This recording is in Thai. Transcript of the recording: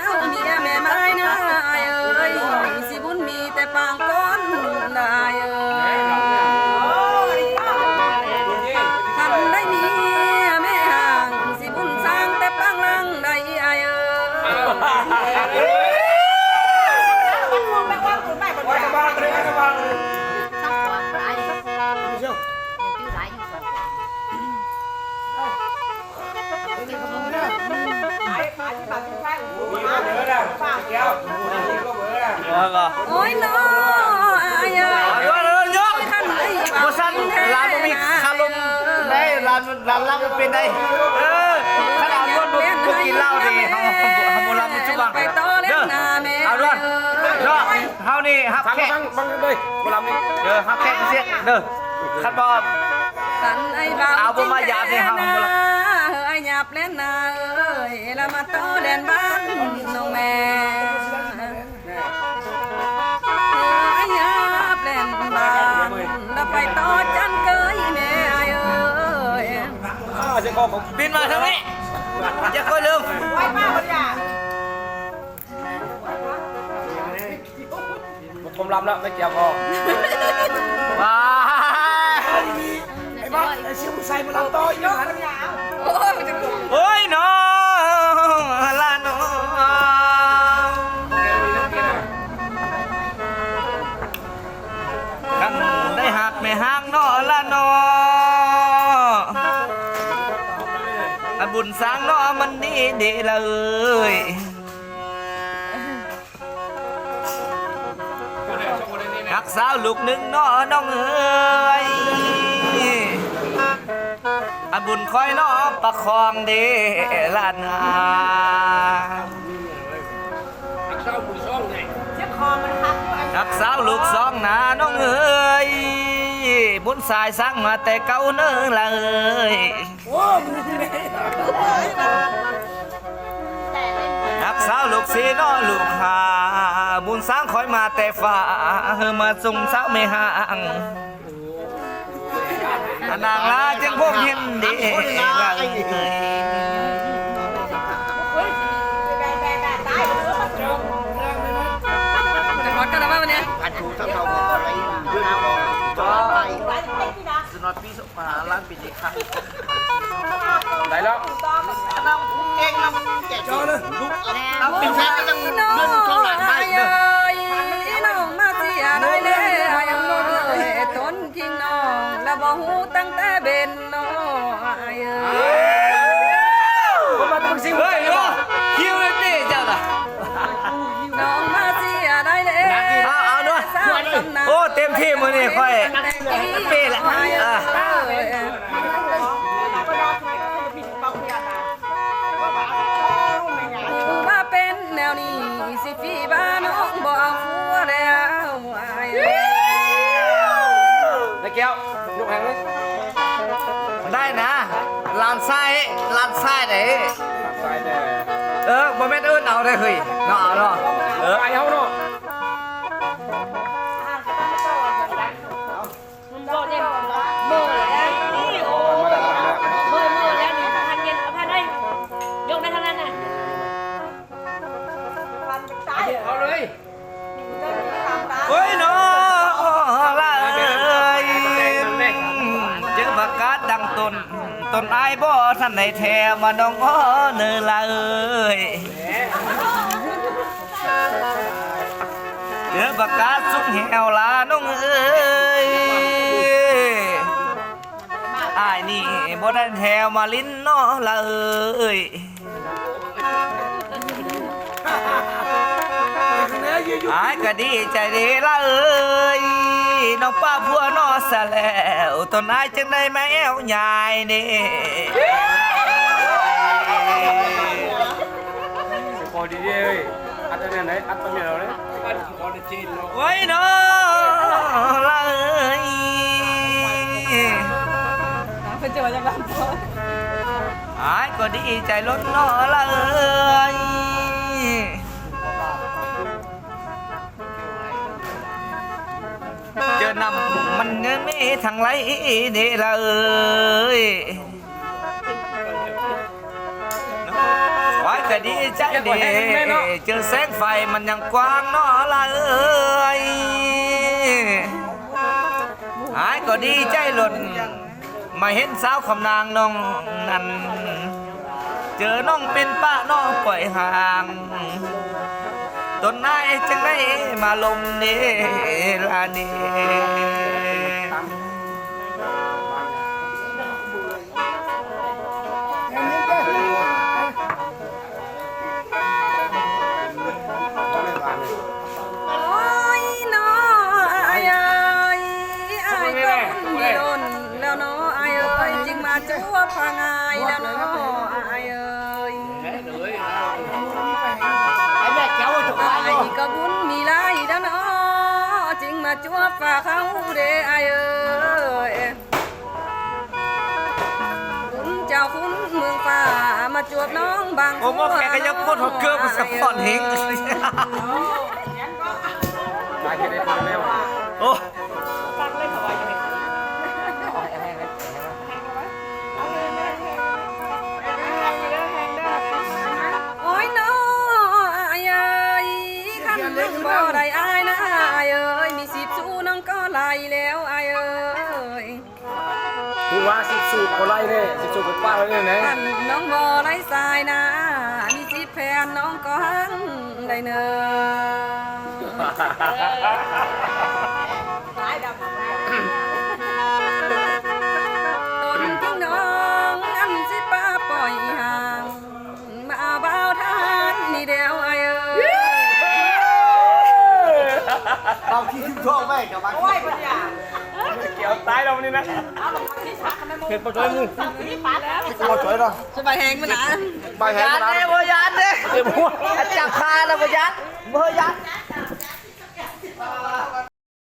เอาเมียแม่ไม้นะเอ้ยสิบุญมีแต่ปางก้อนได้เอ้ยท่านได้เมียแม่ห่างสิบุญสร้างแต่ปางลังได้เอ้ยโอ้ยน้ออายท่านได้บ่สั่นร้านมีคารมได้ร้านลังเป็นได้ขนาดคนบ่กินเหล้าดีเฮาบ่รับจุบังเด้อเอาด้วยเนาะเฮานี่ฮับแขกบังเลยบ่รับนี่เด้อฮับแขกเสียเด้อคันบ่เอาบ่มายามนี่เฮาบ่รับไอ้หยับเล่นนาเอ้ยละมาโตเล่นบ้านน้องแม่แล้วไปต่อจันเกยแม่เอ้ยบินมาทางนี้อย่าค่อยลืมไว้มาบริยาผมรำแล้วไม่เกี่ยวพอว้าไอ้บ้าไอ้เชี่ยวใส่มาลำต่ออยู่นะโอ้ยน้องลาน้องกันได้หักไม่ห่างนอละนออันบุญสร้างนอมันนี่ดีเลยหักสาวลูกหนึ่งนอน้องเอ้ยอันบุญคอยนอประคองดีละนารักสาวลูกสองนาน้องเอ้ยบุญสายสร้างมาแต่เก่าเนิ่นเลยรักสาวลูกสีน้อลูกหาบุญสร้างคอยมาแต่ฝ่ามาส่งสาวไม่ห่างนางลาจึงพบเห็นดีเลยกันแล้ววันนี้อันถูกทั้งเราอะไรก็สนอปีสุภาล้านปีนี้ครับได้แล้วน้ำเองน้ำแก่จอเลยลูกเอาเป็นแฟนก็ยังเดินเข้าหลังได้เด้อน้องมาเสียได้เลยต้นจริงน้องแล้วบ่หูตั้งแต่เบนน้องผมมาตั้งสิ่งเฮ้ยคิวเลยนี่จ้าล่ะน้องมาเสียได้เลยเอาด้วยโอ้เต็มที่มือนี่ค่อยเป๊ะละมาเป็นแนวนี้สิฟีบ้าน้องบ่เอาฟัวแล้วได้แก้วลูกแหงเลยได้นะลานไส้ไหนบ่แม่นอื่นเอาได้เฮ้ยเนาะเนาะไปเฮาเนาะเอาเลยเฮ้ยน้อละเอ้ยเจอประกาศดังต้นไอ้บ่ท่านในแถมาน้องอ้อเนื้อละเอ้ยเจอประกาศสุกแหวลาน้องเอ้ยไอ้นี่บ่ได้แถวมาลิ้นน้อละเอ้ยอายก็ดีใจดีละเอ้ยน้องป้าพัวน้อซะแล้วต้นไอ้จึงได้แมวใหญ่นี่พอดีเลยอัดตัวเนี่ยไหนอัดตัวเนี่ยเราเลยพอดีจีนไว้น้อละเอ้ยเป็นจังหวะจังหวะอายก็ดีใจล้นน้อละเอ้ยเจอนำมันเงินไม่ทางไรเด้เลยไว้ก ก็ดีใจดีเจอแสงไฟมันยังกว้างเนาะละเอ้ยหายก็ดีใจหล่นมาเห็นสาวคำนางน้องนั้นเจอน้องเป็นป้าน้องปล่อยห่างต้นนายจังได้มาลมเนลาเนจัวพางายแล้วเนาะอายเอ้ยไอ้ก็บุญมีไรแล้วเนาะจึงมาจัวฝาเขาเด้อายเอ้ยบุญเจ้าคุณเมืองฟ้ามาจวบน้องบาง โอ้โหแกก็ยังพูดหดเกลือมาสับปอนหิงโอ้บ่ได้อายนะอายเอ้ยมี10สู้น้องก็ไล่แล้วอายเอ้ยกูว่า10สูบก็ไล่เนี่ย10สูบก็ป้าแล้วเนี่ยนะ น้องบ่ไล่สายนะมี10แผ่นน้องก็หังได้เนอต้นพึ่งน้องอันสิป้าปล่อยห่างมาเบาทานนี่เดียวอายเอ้ยเอาขี้ทิ้งท่อไปเดี๋ยวมาโอ้ยปัญญาเกี่ยวตายเรานี่นะเห็นปลาจ้อยมึงปลาจ้อยเนาะ สบายแหงมันนะ ใบแหงนะ บ่ยันเด้ เดี๋ยวมัว จับคาแล้วบ่ยันบ่ยัน